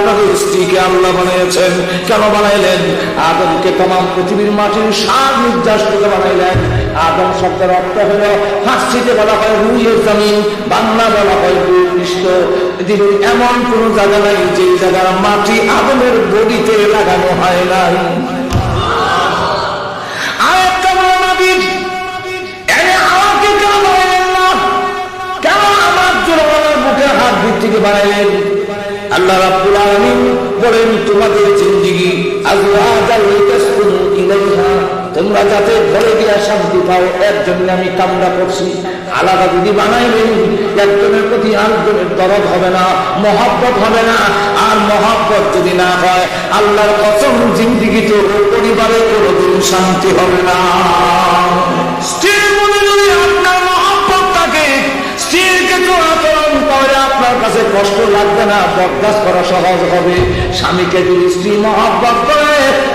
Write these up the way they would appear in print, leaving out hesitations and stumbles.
আপনাদের স্ত্রীকে আল্লাহ বানিয়েছেন? কেন বানাইলেন? আদমকে तमाम পৃথিবীর মাটির সার নির্যাস থেকে বানাইলেন। আদম শব্দের অর্থ হলো, ফার্সিতে বলা হয় রুয়ে জমিন, বাংলা বলা হয় ভূপৃষ্ঠ। পৃথিবীর এমন কোন জায়গা নাই যে জায়গার মাটি আদমের বডিতে লাগানো হয় নাই। বানাইলেন আল্লাহ রাব্বুল আলামিন বলেন, তোমাদের জিন্দেগি আজওয়াজাল লিতাসকুনু ইলাইহা, তোমরা যাতে ঘরে গিয়া শান্তি পাও এর জন্য আমি কামনা করছি। আলাদা যদি বানাইলেন, একজনের প্রতি আরেকজনের দরদ হবে না, মহব্বত হবে না। আর মহব্বত যদি না হয়, আল্লাহর কসম জিন্দেগিতে পরিবারে কোনোদিন শান্তি হবে না। স্ত্রীর মনে যদি আপনার মহব্বত থাকে, স্ত্রীকে তো আচরণ করে আপনার কাছে কষ্ট লাগবে না, বরদাস্ত করা সহজ হবে। স্বামীকে যদি স্ত্রী মহব্বত করে,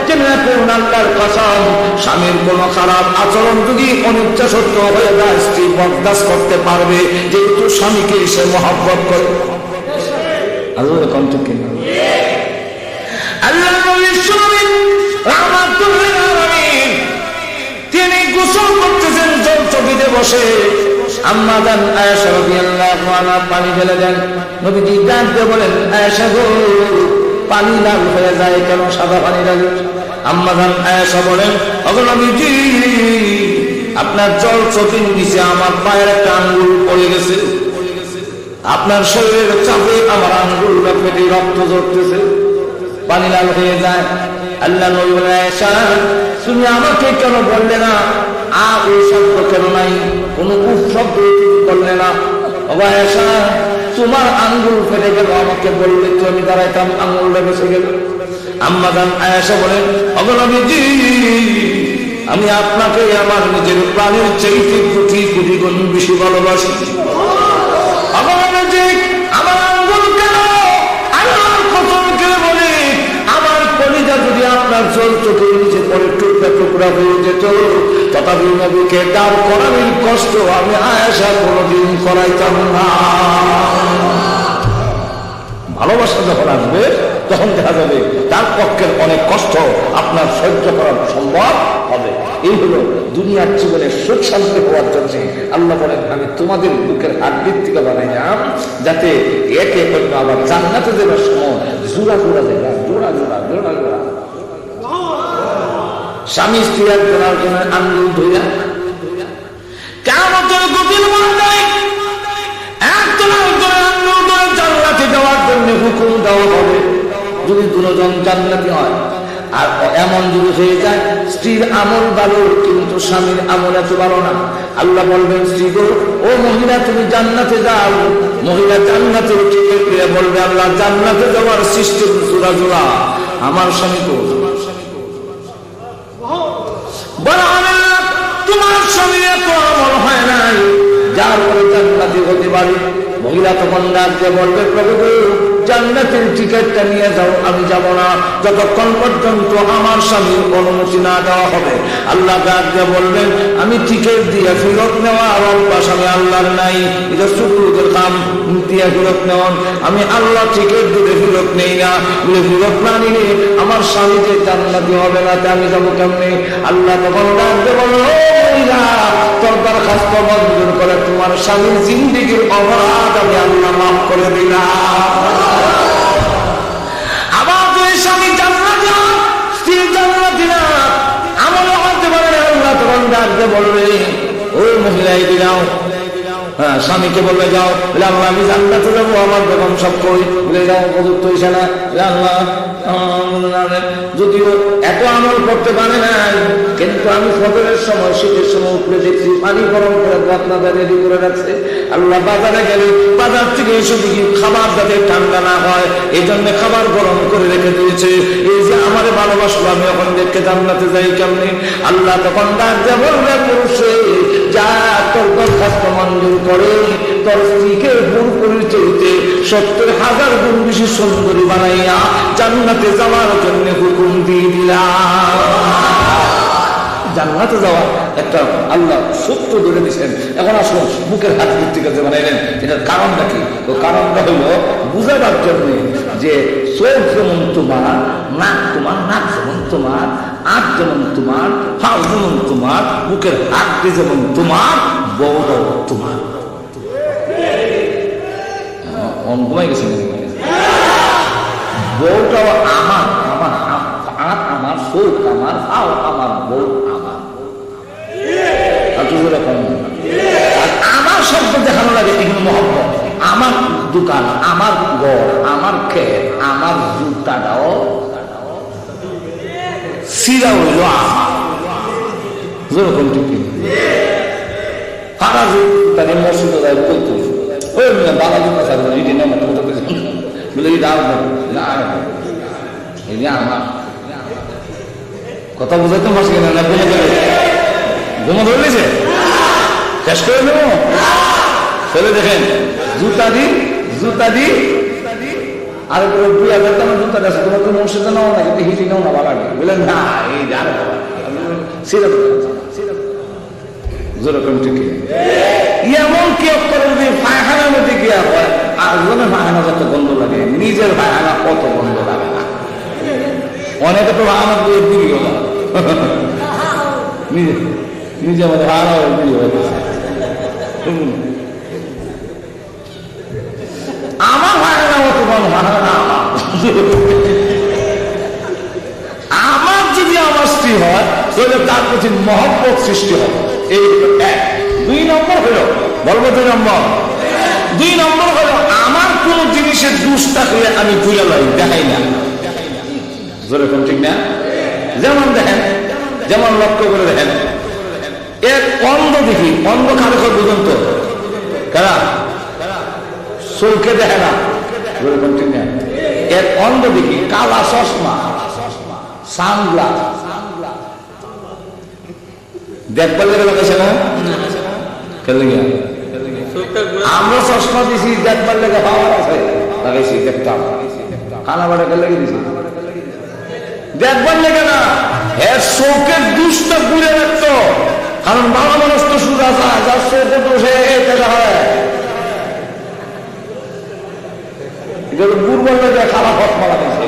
জেনে করুন আল্লাহর কসম, স্বামীর কোনো খারাপ আচরণ যদি অনিচ্ছা সত্য হয়ে যায়, স্ত্রী বরদাস্ত করতে পারবে, যেহেতু স্বামীকে সে মহব্বত করে। আল্লাহ কণ্ঠক কিনা আল্লাহ তিনি গোসল করতেছেন জল চকিতে বসে। আম্মা জান আয়েশা রাদিয়াল্লাহু আনহা পানি ঢেলে দেন। নবীজি ডাক দিয়ে বলেন, আয়েশা গো, পানি লাল হয়ে যায় কেন, সাদা পানি লাগে? আম্মা জান আয়েশা বলেন, ওগো নবীজি, আপনার জল চকির নিচে আমার পায়ের একটা আঙ্গুল পড়ে গেছে, আপনার শরীরের চাপে আমার আঙ্গুলটা ফেটে রক্ত ঝরতেছে, পানি লাল হয়ে যায়। আল্লাহ নবী বলেন, আয়েশা তুমি আমাকে কেন বললে না? ওই শব্দ কেন নাই, কোন উফ শব্দ করলে না? আয়েশা, তোমার আঙ্গুল ফেটে গেল, আমাকে বললে তো আমি দাঁড়াইতাম, আঙ্গুলটা বেঁচে গেল। আম্মা জান আয়েশা বলেন, ওগো নবীজি, আমি আপনাকে আমার নিজের প্রাণের চাইতে কোটি কোটি গুণ বেশি ভালোবাসি। আমার আঙ্গুল কেন আল্লাহর কসম করে বলে, আমার কলিজা যদি আপনার জল চোখের নিচে পরে টুকরা টুকরা হয়ে যেত, তথাপি নবীকে দাঁড় করানোর কষ্ট আমি আয়েশা কোনোদিন করাইতাম না। ভালোবাসা যখন আসবে, তখন দেখা যাবে তার পক্ষের অনেক কষ্ট আপনার সহ্য করা সম্ভব হবে। এই হলো দুনিয়ার জীবনে সুখ শান্তি হওয়ার জন্য আল্লাহ বলেন, আমি তোমাদের বুকের হাড্ডির থেকে বানাইলাম, যাতে একে অন্য আবার জান্নাতে দেবার সময় জোড়া জোড়া দেবা, জোড়া জোড়া জোড়া জোড়া। স্বামী স্ত্রী একজন আরেকজনের আঙ্গুল ধইরা কিয়ামতের গভীর ময়দানে একজন আরেকজনের আঙ্গুল ধরে জান্নাতে যাওয়ার জন্য হুকুম দেওয়া হবে, যদি দুজন জান্নাতি হয়। আর এমন যদি হয়ে যায়, স্ত্রীর আমল ভালো কিন্তু স্বামীর আমল এত ভালো না, আল্লাহ বলবেন, স্ত্রী গো, ও মহিলা তুমি জান্নাতে যাও। মহিলা জান্নাতে উঠে বলবে, আল্লাহ জান্নাতে যাওয়ার সিস্টেম জোড়া জোড়া, আমার স্বামী গো, তোমার স্বামী এত আমল হয় নাই, যার পরে জান্নাতি হতে পারে। মহিলা তখন ডাক দিয়ে বলবে, প্রভু জান্নাতের টিকিটটা নিয়ে যাও, আমি যাব না যতক্ষণ পর্যন্ত আমার স্বামীর অনুমতি না দেওয়া হবে। আল্লাহ ডাক দিয়ে বলবেন, আমি টিকিট দিয়ে ফেরত নেওয়া আর অভ্যাস আমি আল্লাহর নাই, এটা শুকুরের কাম দিয়ে ফেরত নেওয়ান। আমি আল্লাহ টিকিট দিয়ে ফেরত নেই না, ফেরত না নিলে আমার স্বামী যে জান্নাতি হবে না, আমি যাবো কেমনে? আল্লাহ তখন ডাক দিয়ে বলল, তোর দরখাস্ত মঞ্জুর করে তোমার স্বামীর জিন্দেগির অপরাধ আমি আল্লাহ মাফ করে দিলাম। আবার তুই স্বামী জান্নাতি না, স্ত্রী জান্নাতি না, আমলে হতে পারে। আল্লাহ তখন ডাকতে বলবে, ওই মহিলাই দিলাও, হ্যাঁ স্বামীকে বলবে, যাও, আল্লাহ আমি জান্নাতে যাবো, আমার বেগম সব কই বলে যাও, উপযুক্ত হইছে না। আল্লাহ যদিও এত আমল করতে পারে না, কিন্তু আমি ফজরের সময় শীতের সময় উপরে দেখছি পানি গরম করে আপনাদের রেডি করে রাখছে। আল্লাহ বাজারে গেলে বাজার থেকে এসে দেখি খাবার যাতে ঠান্ডা না হয়, এই জন্য খাবার গরম করে রেখে দিয়েছে। এই যে আমার ভালোবাসলো, আমি এখন দেখে জান্নাতে যাই কেমনি? আল্লাহ তখন ডাক দিয়ে বলবে, পুরুষে যা তোর দরখাস্ত মঞ্জুর করে তোর স্ত্রীকে পুরোপুরি চলতে 70,000 গুণ বেশি সুন্দরী বানাইয়া জান্নাতে যাওয়ার জন্য হুকুম দিয়ে দিলাম। জান্নাতে যাওয়া একটা আল্লাহ সূত্র ধরে দিচ্ছেন। এখন আসুন বুকের হাত ভিত্তিকে যে বানাইলেন, এটার কারণটা কি? তো কারণটা হলো বুঝাবার জন্য যে চোখ যেমন তোমার, নাক তোমার, নাক যেমন তোমার, আট যেমন তোমার, হাত যেমন তোমার, বুকের হাতটি যেমন তোমার, বউটাও তোমার। ঘুমাই গেছে, বউটাও আমার, আমার হাত আমার, চোখ আমার, হাও আমার, বউ আমার। আর আমার শব্দ দেখানো লাগে এগুলো মহব্বত। আমার দোকান, আমার ঘর, আমার ক্ষেত, আমার জুতাটাও সিরা হইল আমার। যেরকম ঠিক ফারা জুতাকে মসজিদ বলতো ওই বালা জুতা ছাড়বে এটি না বলে আমার কথা বুঝাইতে পারছি না, বলে গেলে ঘুমো ধরলেছে শেষ করে দেবো। চলে দেখেন জুতা দি আর 2000 টাকা জুতা আছে, তোমার তো মসজিদে নাও না, কিন্তু হিটি নাও না ভালো লাগে বললেন না এই যেরকম ঠিক এমন কি করে যদি পায়খানার মধ্যে গিয়া হয় আর জনের পায়খানা যত গন্ধ লাগে, নিজের পায়খানা কত গন্ধ লাগে না। অনেকে তো পায়খানা দিয়ে দিবি না, নিজে আমাদের পায়খানা দিয়ে হয়েছে। আমার পায়খানা মতো পায়খানা আমার যদি আমার স্ত্রী হয় তাহলে তার প্রতি মহব্বত সৃষ্টি হবে। এই 2 নম্বর হলো, বলবো 2 নম্বর। 2 নম্বর হলো আমার কোন জিনিসের দোষ থাকলে আমি ভুলে লাই, দেখাই না। যেরকম ঠিক না? যেমন দেখেন, যেমন লক্ষ্য করে দেখেন, এক অন্ধ দেখি, অন্ধ কারো বুঝুন তো কারা চোখে দেখে না, যেরকম ঠিক না? এক অন্ধ দেখি কালা চশমা, সানগ্লাস দেখবার লেগে লাগাইছে না? খেলে গিয়া আমরা চশমা দিছি দেখবার লেগে পাওয়ার আছে লাগাইছি, দেখতাম খানা বাড়া খেলে দিছি দেখবার লেগে না। এর চোখের দুষ্টা ঘুরে রাখতো, কারণ বাবা মানুষ তো সুদা যায়, যার চোখে দোষে এটা হয় দুর্বল লেগে খারাপ চশমা লাগাইছে,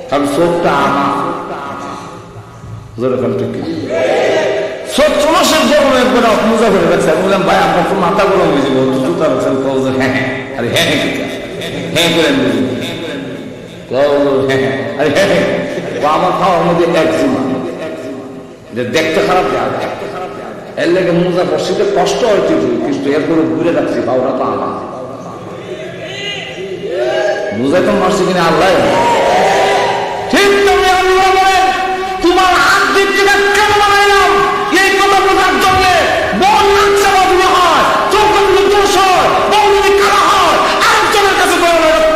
কারণ চোখটা আমার। যেরকম ঠিক 14 মাসের গরমে একবার মোজা করে রাখছে, বললাম ভাই আপনার তো মাথা গরম হয়েছিল, জুতা রাখছেন, হ্যাঁ আরে হ্যাঁ হ্যাঁ করেন আরে হ্যাঁ আমার খাওয়ার মধ্যে একজিমা দেখতে খারাপ, এর লেগে মোজা বসিতে কষ্ট হয়েছে, কিন্তু এরপরে ঘুরে রাখছি বাউরা তো আমার মোজা তো মারছি কিনা আল্লাহ ঠিক। তুমি আল্লাহ বলেন তোমার হাত দিক থেকে কেন বানাইলাম এই কথা বোঝার জন্য। বল লাগছে বাদুলি হয়, চোখ যদি দোষ হয়, বল যদি কারা হয়, আরেকজনের কাছে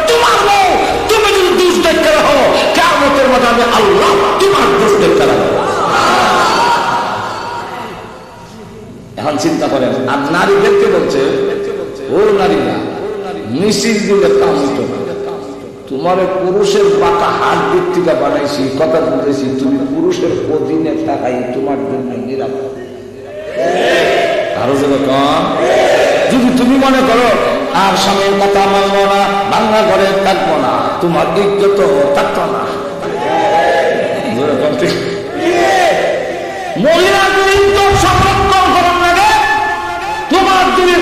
তোমার বউ, তুমি যদি দোষ দেখতে রাখো কিয়ামতের মাঠে আমি আল্লাহ তোমার দোষ দেখতে রাখবো। এখন চিন্তা করেন, আর নারীদেরকে বলছে ও নারীরা মিছিল দিলে কাম হতো না, তোমার পুরুষের বাঁকা হাত দিক থেকে বানাইছি, কথা বলতেছি, তুমি পুরুষের অধীনে থাকাই তোমার জন্য নিরাপদ। আরো যেরকম যদি তুমি মনে করো আর স্বামীর কথা মানবো না, বাংলা ঘরে থাকবো না, তোমার ইজ্জত থাকতো না। মহিলাদের ইজ্জত সংরক্ষণ করার লাগে তোমার যদি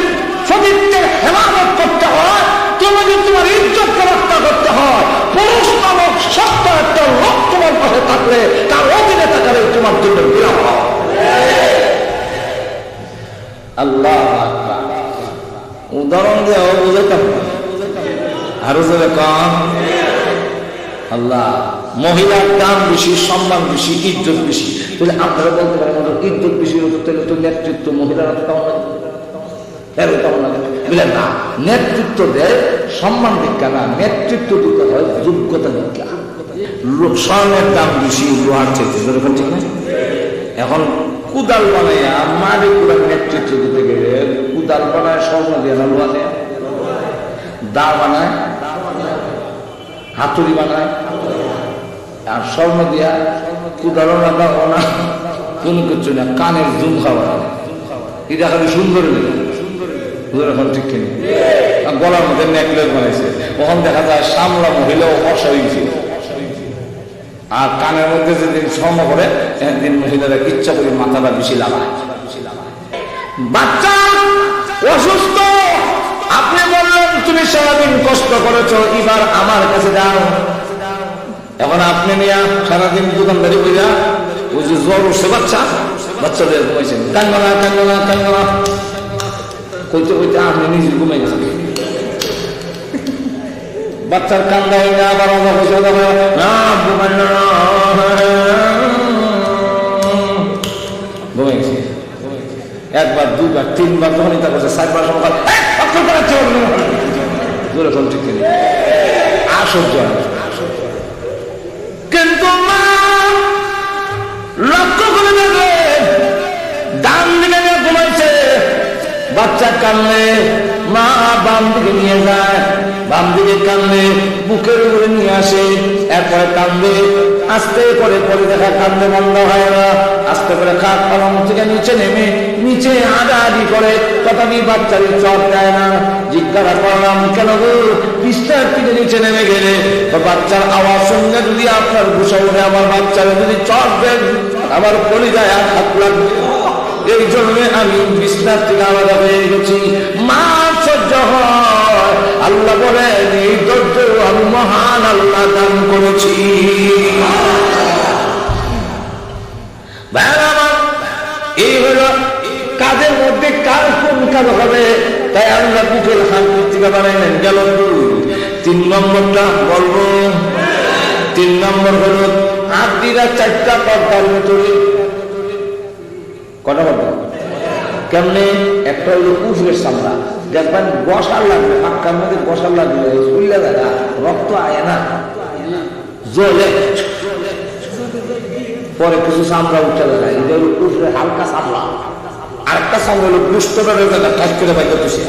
সতীত্বের হেফাজত করতে হয়, তুমি যদি তোমার ইজ্জতকে রক্ষা করতে হয়, পুরুষ নামক সত্য একটা লোক তোমার পাশে থাকলে তার অধীনে থাকলে তোমার জন্য বিরাম হয়। আল্লাহ উদাহরণ দেওয়া বুঝাইতাম আরো যারা কম আল্লাহ মহিলার দাম বেশি, সম্মান বেশি, ইজ্জত বেশি। তাহলে আপনারা বলতে পারেন ইজ্জত বেশি হতো, তাহলে তো নেতৃত্ব মহিলারা তো তেমন লাগে না। নেতৃত্ব দেয় সম্মান দীক্ষা না, নেতৃত্ব দিতে হয় যোগ্যতা দীক্ষা। স্বর্ণের দাম বেশি লোহার চাইতে, ঠিক না? এখন কুদাল বানাইয়া মারি কুড়ার নেতৃত্ব দিতে গেলে কুদাল বানায় স্বর্ণ দিয়ে না লোহা দেয়, দা বানায়, হাতুড়ি বানায়, আর স্বর্ণ দিয়া কুদালও না দাও না কোন কিছু না, কানের জুম খাওয়া, এটা খালি সুন্দর এখন ঠিক কিনা। গলার মধ্যে নেকলেস বানাইছে, ওখান দেখা যায় সামলা মহিলাও ফর্সা হয়েছে। আর কানের মধ্যে যেদিন স্বর্ণ করে একদিন মহিলারা ইচ্ছা করে মাথাটা বেশি লাগায়। বাচ্চা অসুস্থ, আপনি বললেন তুমি সারাদিন কষ্ট করেছো, এবার আমার কাছে যাও। এখন আপনি নিয়ে সারাদিন দোকানদারি করিয়া ওই যে জ্বর উঠছে বাচ্চাদের ঘুমাইছেন, কান্না না কান্না না কান্না না কইতে কইতে আপনি নিজে ঘুমাই গেছেন। বাচ্চার কান্দা হয়ে আবার ঘুমাই গেছে। একবার দুবার তিনবার তখনই তা করছে, 4বার সকাল ঠিক আশ্চর্য। কিন্তু মা লক্ষ্য করে দেখবে ডান দিকে নিয়ে ঘুমাইছে, বাচ্চা কানলে মা বাম দিকে নিয়ে যায়, বাম দিকে কানলে বুকের উপরে নিয়ে আসে, এরপরে কান্দে, আস্তে করে পরে দেখা কান্দে বন্ধ হয় না, আস্তে করে খাট পালং থেকে নিচে নেমে নিচে আড়াআড়ি করে, তথাপি বাচ্চারে চট দেয় না। জিজ্ঞাসা করলাম কেন গো, বিছানার থেকে নিচে নেমে গেলে বাচ্চার আওয়াজ শুনলে যদি আপনার ঘুষা উঠে, আমার বাচ্চারে যদি চট দেন আমার কলিজায় আঘাত লাগবে, এই জন্য আমি বিছানার থেকে আলাদা হয়ে গেছি। মা সহ্য হয়, আল্লাহ বলেন এই ধৈর্য আমি মহান আল্লাহ দান করেছি। এই হলো কাজের মধ্যে কার কোন কাজ হবে, তাই আল্লাহ বুকের হাত থেকে বানাইলেন। গেল 3 নম্বরটা বলবো। 3 নম্বর হলো আদিরা 4টা পর্দার ভিতরে। কটা পর্দা? কেমনে? একটা হলো উফরের চামড়া, দেখবেন বসার লাগবে, পাক্কার মধ্যে বসার লাগবে, উল্লে দেখা রক্ত আয় না, জ্বলে, পরে কিছু চামড়া উঠে দেখা, এটা হলো উফরের হালকা চামড়া। আরেকটা চামড়া হলো বুস্তরের জায়গা টাচ করে বাইরে বসে,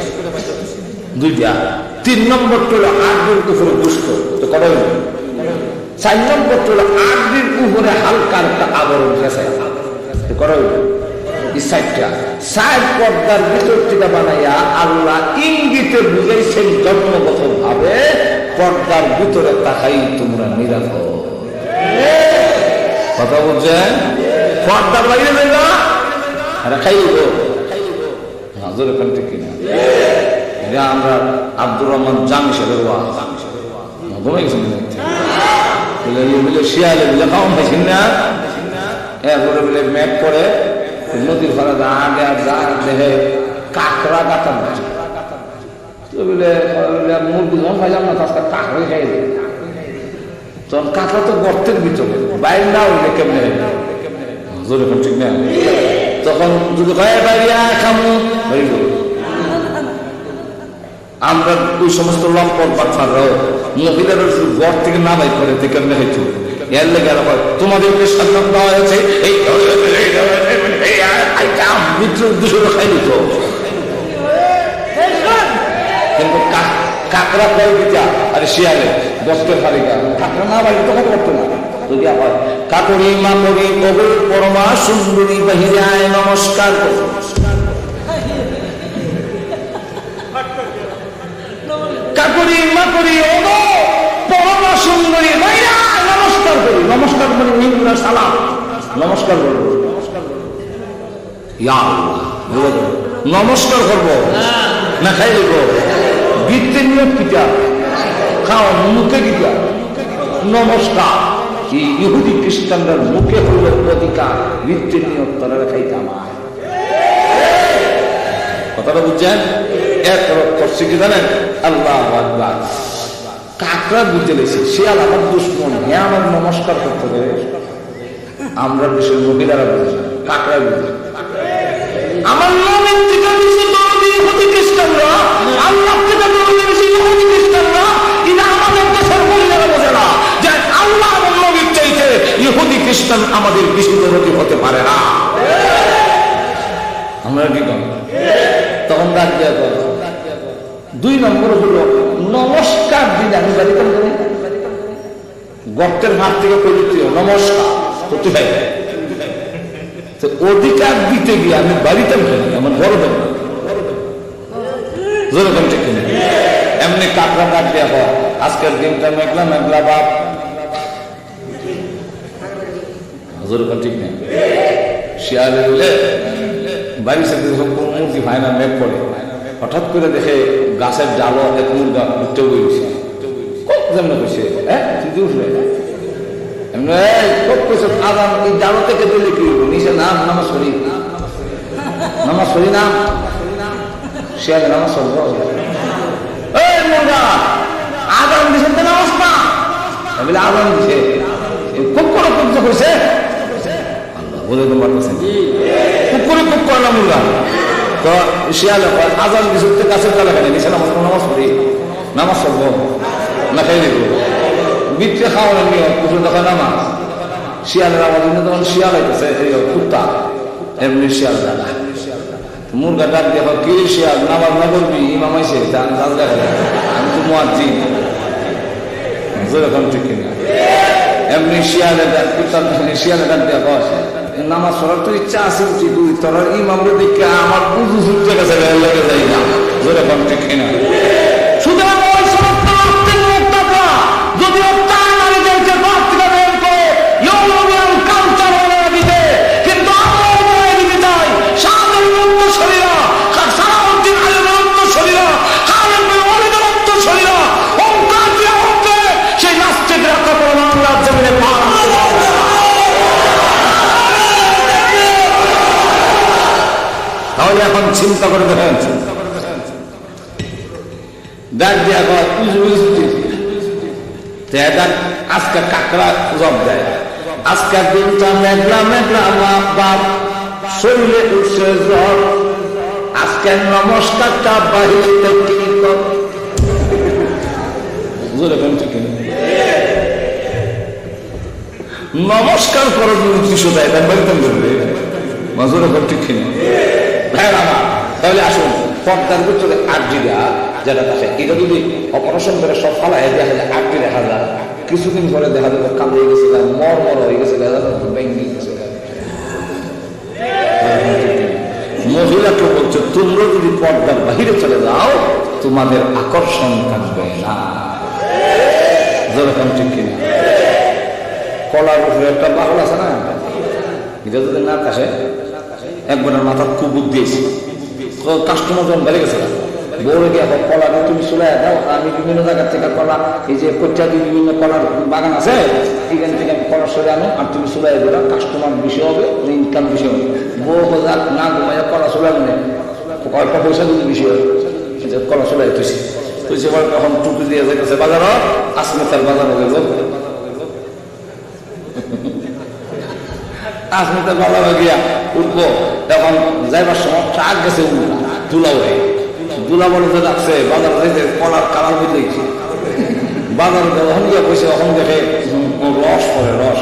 2টা। 3 নম্বরটা হলো আর্দির উপরে বুস্ত, তো কটা হলো? 4 নম্বরটা হলো আর্দির উপরে হালকা একটা আবরণ গেছে, তো কটা হলো? 4টা। 4 পর্দার ভিতর থেকে বানাইয়া আল্লাহ ইঙ্গিতে বুঝাইছেন জন্মগত ভাবে, পর্দার ভিতরে তাকাই তোমরা নিরাপদ। কথা বলছেন? পর্দার বাইরে যাই না, খাইব নজর এখান থেকে কিনা। এটা আমরা আব্দুর রহমান জামি সাহেবের ওয়াজ ঘুমাই গেছেন শিয়ালে মিলে খাওয়ান খাইছেন না, এরপরে বলে ম্যাপ করে নদীর ফলে আগে আর যা দেহে কাঁকড়া গাতার বলে মুরগি যখন খাইলাম না, তার কাঁকড়াই খাই দেয়। তখন কাঁকড়া তো গর্তের ভিতরে, বাইরে না হইলে কেমনে জোর এখন ঠিক না। তখন যদি বাইরে খামু আমরা ওই সমস্ত লম্পট বাচ্চারাও মহিলারা শুধু ঘর থেকে না বাই করে কেমনে হইতো, এর লেগে তোমাদেরকে সান্তান দেওয়া হয়েছে এই খাই দিত। কিন্তু কাঁকড়া করে দিতা আর শিয়ালে দশটের ফারিকা কাঁকড়া না বাড়ি তো কথা করতো না। যদি আবার কাকড়ি মাকড়ি কবর পরমা সুন্দরী বাহিরায় নমস্কার করো, কাকড়ি মাকড়ি ওগো পরমা সুন্দরী বাহিরায় নমস্কার করি। নমস্কার মানে নিম্ন সালাম, নমস্কার করবো, নমস্কার করবো না খাই দেব। বৃত্তের নিয়োগ কিটা খাও, মুখে কিটা নমস্কার। ইহুদি খ্রিস্টানদের মুখে হইল অধিকার, বৃত্তের নিয়োগ তারা খাইতাম। কথাটা বুঝছেন? এক করছে কি জানেন? আল্লাহ আকবার। কাকড়া বুঝতে লেগেছে, শিয়াল আমার দুশ্মন, হ্যাঁ আমার নমস্কার করতে হবে। আমরা দেশের মহিলারা বুঝে, কাকড়া বুঝে আমার নবীর থেকে বেশি দরদি ইহুদি খ্রিস্টানরা, আল্লাহ থেকে দরদি বেশি ইহুদি খ্রিস্টানরা। এটা আমাদের দেশের মহিলারা বোঝে না যে আল্লাহ এবং নবীর চাইতে ইহুদি খ্রিস্টান আমাদের বেশি দরদি হতে পারে না। আমরা কি করি তখন? ডাক দিয়া কর। 2 নম্বর হলো নমস্কার দিন। আমি বাড়িতে গর্তের ভাত থেকে পরিচিত নমস্কার করতে হয়। অধিকার দিতে গিয়ে আমি বাড়িতে আমার বড় দেব না যেরকম ঠিক কিনা এমনি কাকড়া ডাক দেওয়া হয় আজকের দিনটা মেঘলা মেঘলা বাপ যেরকম ঠিক নেই শিয়ালে বলে বাড়ির সাথে যখন কোন মুরগি হয় না মেঘ পড়ে হঠাৎ করে দেখে গাছের ডালো এক মুরগা উঠতে বইছে যেমন কইছে হ্যাঁ তুই উঠবে আদান এই ডালো থেকে দিলে কি নিচে নাম নামাজ পড়ি নাম শিয়ালে নামাজ পড়বো এই মুরগা আদান দিছে তো নামাজ পা বলে আদান দিছে খুব করে কুব্জ করছে বলে তো পারতেছেন খুব করে খুব করলাম মুরগা তো শিয়ালে আজান দিছে গাছের ডালা কেন নিচে নামাজ পড়ি নামাজ পড়বো না খাই দেবো বিচ্ছে খাওয়ানো নিয়ে কুকুর দেখা নামাজ শিয়ালের আওয়াজ তখন শিয়াল হইতেছে কুত্তা এমনি শিয়াল ডাকা মুরগা ডাক দেখো কি শিয়াল নামাজ না করবি ইমাম আইছে আমি তো মুয়াজ্জিন যেরকম ঠিক কিনা এমনি শিয়ালের ডাক কুত্তা শিয়ালের ডাক দেখো নামাজ পড়ার তো ইচ্ছা আছে উচিত তোর ইমামরে দেখে আমার বুঝু ছুটতে গেছে লেগে যাই না যেরকম ঠিক কিনা সুতরাং তাহলে এখন চিন্তা করে দেখেন ডাক দিয়া আজকে কাকড়া জব দেয় আজকের দিনটা মেঘলা মেঘলা বাপ শরীরে উঠছে জ্বর আজকের নমস্কারটা বাহিরে কি কর নমস্কার করার জন্য কিছু দেয় তার বাড়িতে করবে মাজুর এখন ঠিক কিনা তাহলে আসুন পর্দার ভিতরে 8 জিগা যেটা থাকে এটা যদি অপারেশন করে সব ফালাই দেখা যায় 8 দেখা যায় কিছুদিন পরে দেখা যাবে কামড়ে গেছে মর হয়ে গেছে ভেঙে গেছে মহিলাকে বলছে তোমরা যদি পর্দার বাহিরে চলে যাও তোমাদের আকর্ষণ থাকবে না যেরকম ঠিক কিনা কলার উপরে একটা বাহল আছে না এটা যদি না থাকে একবারের মাথার কুকুর দিয়েছি কাস্টমার যখন বেড়ে গেছে বউরে গিয়ে কলা তুমি চলে দাও আমি বিভিন্ন জায়গা থেকে কলা এই যে কোচ্চাদি বিভিন্ন কলার বাগান আছে এখান থেকে কলা সরে আনো আর তুমি চলে দেবা কাস্টমার বেশি হবে ইনকাম বেশি হবে বউ বাজার না ঘুমাইয়া কলা চলে আনে কয়েকটা পয়সা যদি বেশি হয় কলা চলে তুইছি তখন টুকু দিয়ে যাইতেছে বাজার আসমেতার বাজার হয়ে যাবো আসমেতার বাজার গিয়া উঠবো তখন যাইবার সময় ট্রাক গেছে দুলা উঠে দুলা বলে যে রাখছে বাজার যাইতে কলার কালার বুঝে গেছে বাজার যখন গিয়ে বসে তখন দেখে রস পড়ে রস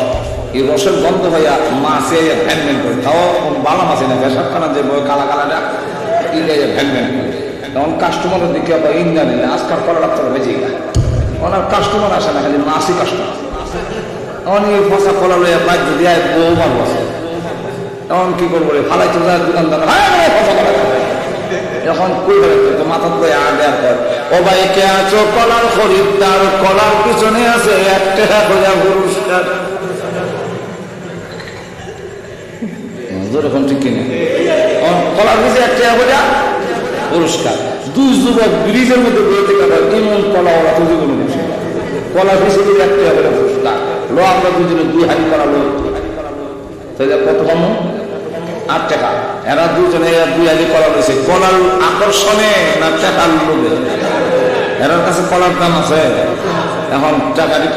এই রসের গন্ধ ভাইয়া মাছে ভ্যান ভ্যান করে তাও বালা মাছে না পেশাব খানা যে কালা কালাটা ভ্যান ভ্যান করে তখন কাস্টমারের দিকে আবার ইন্ডিয়া নিলে আজকাল কলা রাখতে বেঁচে গা ওনার কাস্টমার আসে না খালি মাসি কাস্টমার তখন এই ফসা কলা লইয়া বাধ্য দিয়ে বউ মারব আছে তখন কি করবো ফালাইতে যায় দোকানদার এখন কই তো মাথা করে আগার পর ও ভাই কে আছো কলার খরিদ্দার কলার পিছনে আছে 1 টাকা করে পুরস্কার এখন ঠিক কিনা কলার পিছনে 1 টাকা করে পুরস্কার দুই যুবক ব্রিজের মধ্যে বইতে কাটা কেমন কলা ওরা তো জীবন কলার পিছনে 1 টাকা করে পুরস্কার লো আমরা দুজনে 2 হাড়ি করা লো তাহলে কত কম 8 টাকা এরা দুজনে 2 হাড়ি কলা রয়েছে কলার আকর্ষণে না টাকার লোভে এর কাছে কলার দাম আছে এখন টাকাটি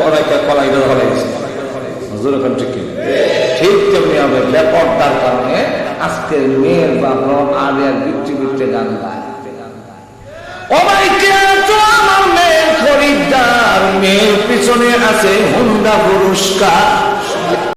কলা এটা ধরা গেছে এখন ঠিক ঠিক তেমনি হবে বেপরদার কারণে আজকের মেয়ের বাবা আর বিচ্ছি গান গায় আমার মেয়ের খরিদ্দার মেয়ের পিছনে আছে হুন্ডা পুরস্কার